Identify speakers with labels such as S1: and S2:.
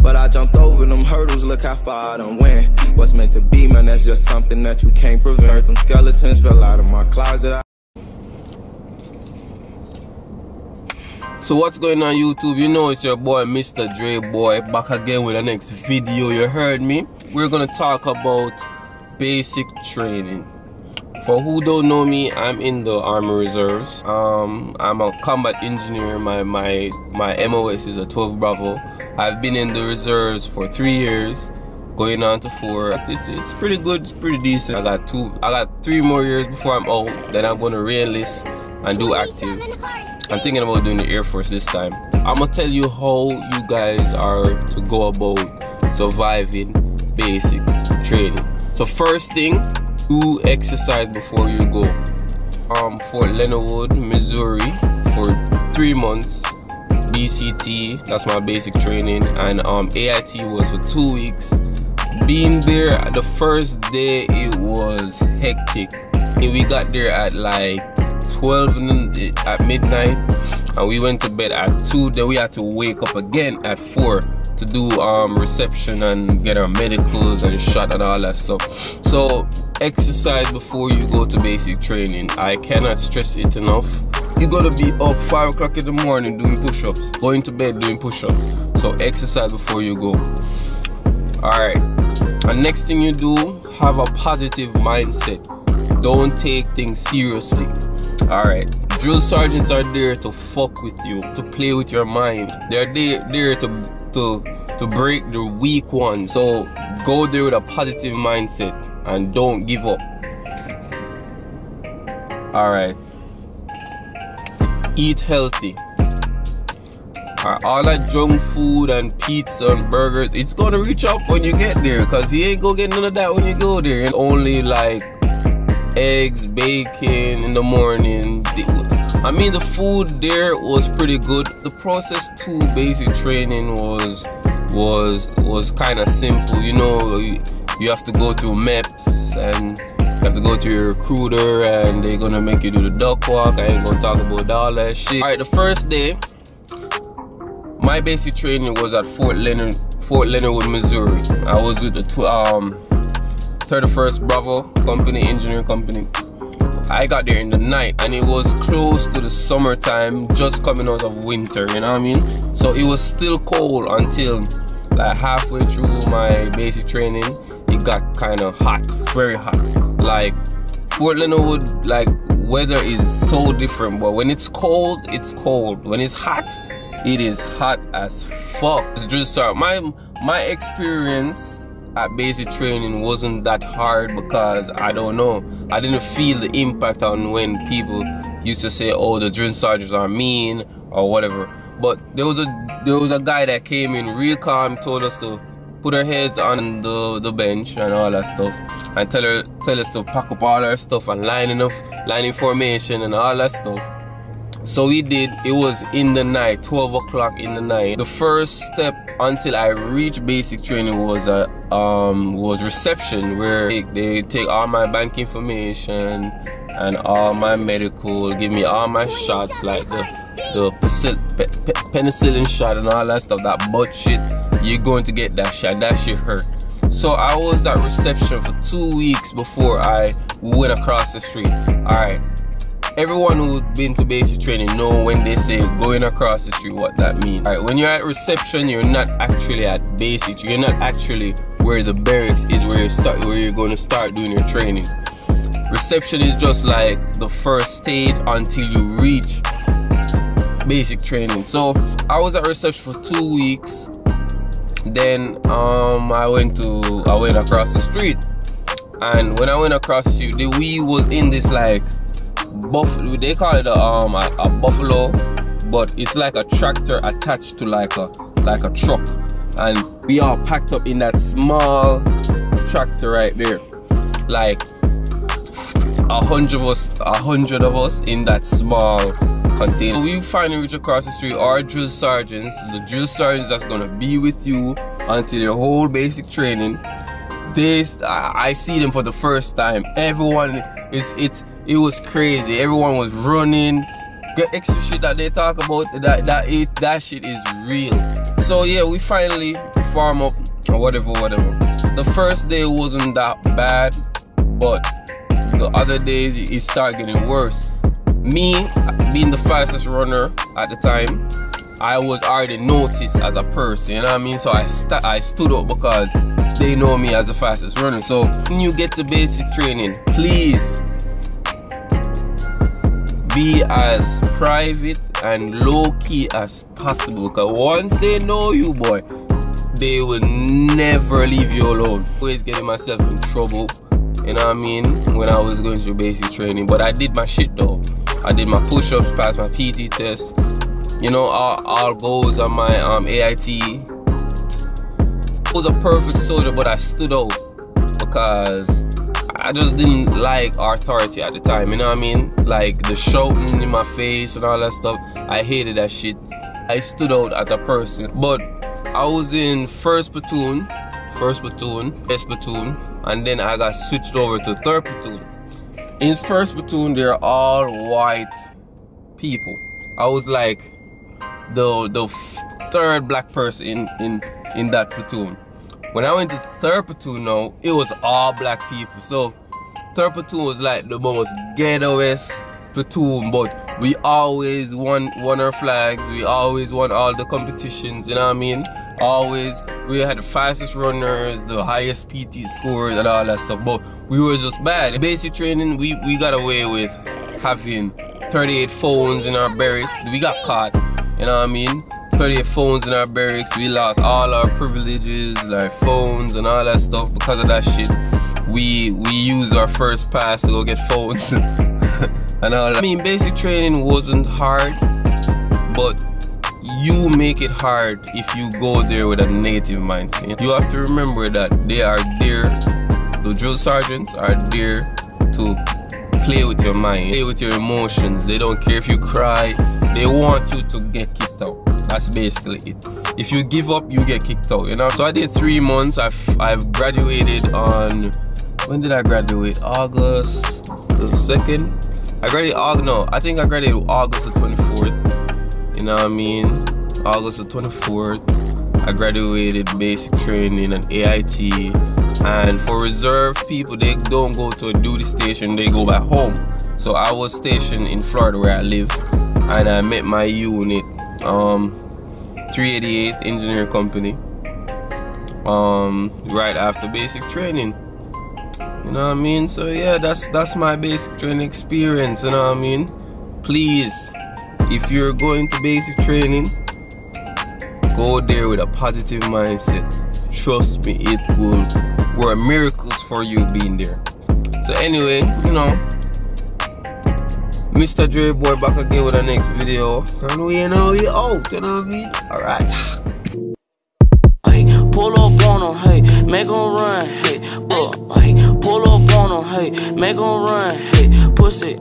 S1: But I jumped over them hurdles, look how far I done went. What's meant to be, man, that's just something that you can't prevent. Them skeletons fell out of my closet.
S2: So what's going on YouTube? You know it's your boy Mr. Dre Boy back again with the next video. You heard me. We're gonna talk about basic training. For who don't know me, I'm in the Army Reserves. I'm a combat engineer. My MOS is a 12 Bravo. I've been in the reserves for 3 years, going on to 4. It's pretty good. It's pretty decent. I got 3 more years before I'm out. Then I'm gonna re-enlist and do active. I'm thinking about doing the Air Force this time. I'm gonna tell you how you guys are to go about surviving basic training. So first thing, do exercise before you go. Fort Leonard, Missouri for 3 months. BCT, that's my basic training, and AIT was for 2 weeks. Being there, the first day it was hectic. We got there at like 12 at midnight, and we went to bed at 2. Then we had to wake up again at 4 to do reception and get our medicals and shot and all that stuff. So exercise before you go to basic training. I cannot stress it enough. You gotta be up 5 o'clock in the morning doing push-ups, going to bed doing push-ups. So exercise before you go. Alright, and next thing you do, have a positive mindset. Don't take things seriously. Alright, drill sergeants are there to fuck with you, to play with your mind. They're there to break the weak ones. So go there with a positive mindset and don't give up. Alright, eat healthy. All that junk food and pizza and burgers, it's gonna reach up when you get there, because you ain't gonna get none of that when you go there. And only like eggs, bacon in the morning. I mean, the food there was pretty good. The process to basic training was kind of simple. You know, you have to go through MEPS and you have to go to your recruiter, and they're gonna make you do the duck walk. I ain't gonna talk about all that shit. Alright, the first day, my basic training was at Fort Leonard, Missouri. I was with the 31st Bravo Company, Engineering Company. I got there in the night, and it was close to the summertime, just coming out of winter, you know what I mean? So it was still cold until like halfway through my basic training. It got kind of hot, very hot. Like Fort Leonard, like weather is so different, but when it's cold, it's cold. When it's hot, it is hot as fuck. It's just my experience at basic training wasn't that hard, because I don't know, I didn't feel the impact on when people used to say, oh, the drill sergeants are mean or whatever. But there was a guy that came in real calm, told us to put our heads on the bench and all that stuff, and tell us to pack up all our stuff and line formation and all that stuff. So we did. It was in the night, 12 o'clock in the night. The first step until I reached basic training was reception, where they take all my bank information and all my medical, give me all my shots, like the penicillin shot and all that stuff, that butt shit. You're going to get that shot. That shit hurt. So I was at reception for 2 weeks before I went across the street. Alright, everyone who's been to basic training know when they say going across the street what that means. Alright, when you're at reception, you're not actually at basic. You're not actually where the barracks is, where you're going to start doing your training. Reception is just like the first stage until you reach basic training. So I was at reception for 2 weeks. Then I went across the street, and when I went across the street, we was in this like buffalo. They call it a buffalo, but it's like a tractor attached to like a truck, and we all packed up in that small tractor right there, like 100 of us in that small container. So we finally reach across the street. Our drill sergeants, the drill sergeants that's gonna be with you until your whole basic training. I see them for the first time. Everyone it was crazy. Everyone was running. The extra shit that they talk about, that shit is real. So yeah, we finally, warm up or whatever. The first day wasn't that bad, but the other days it started getting worse. Me being the fastest runner at the time, I was already noticed as a person, you know what I mean? So I stood up because they know me as the fastest runner. So when you get to basic training, please be as private and low-key as possible, because once they know you, boy, they will never leave you alone. Always getting myself in trouble, you know what I mean, when I was going through basic training. But I did my shit though. I did my push-ups, passed my PT test, you know, all goals on my AIT. I was a perfect soldier, but I stood out because I just didn't like authority at the time, you know what I mean? Like the shouting in my face and all that stuff. I hated that shit. I stood out as a person. But I was in first platoon, best platoon, and then I got switched over to third platoon. In first platoon, they're all white people. I was like the third black person in that platoon. When I went to third platoon now, it was all black people. So third platoon was like the most ghettoest platoon, but we always won our flags. We always won all the competitions, you know what I mean? Always, we had the fastest runners, the highest PT scores and all that stuff, but we were just bad. In basic training, we got away with having 38 phones in our barracks. We got caught, you know what I mean? 38 phones in our barracks. We lost all our privileges, like phones and all that stuff because of that shit. We used our first pass to go get phones and all that. I mean, basic training wasn't hard, but you make it hard if you go there with a negative mindset. You have to remember that they are there, the drill sergeants are there to play with your mind, play with your emotions. They don't care if you cry. They want you to get kicked out. That's basically it. If you give up, you get kicked out, you know? So I did 3 months. I've graduated on, when did I graduate? August the 2nd? I think I graduated August the 24th. You know what I mean? August the 24th. I graduated basic training and AIT. And for reserve people, they don't go to a duty station, they go back home. So I was stationed in Florida where I live, and I met my unit, 388 Engineering Company, right after basic training. You know what I mean? So yeah, that's my basic training experience, you know what I mean? Please, if you're going to basic training, go there with a positive mindset. Trust me, it will work miracles for you being there. So anyway, you know, Mr. Dre Boy back again with the next video, and we out, you know what I mean? Alright.
S3: Hey, pull up on them, hey, make them run, hey, hey, pull up on them, hey, make them run, hey, push it,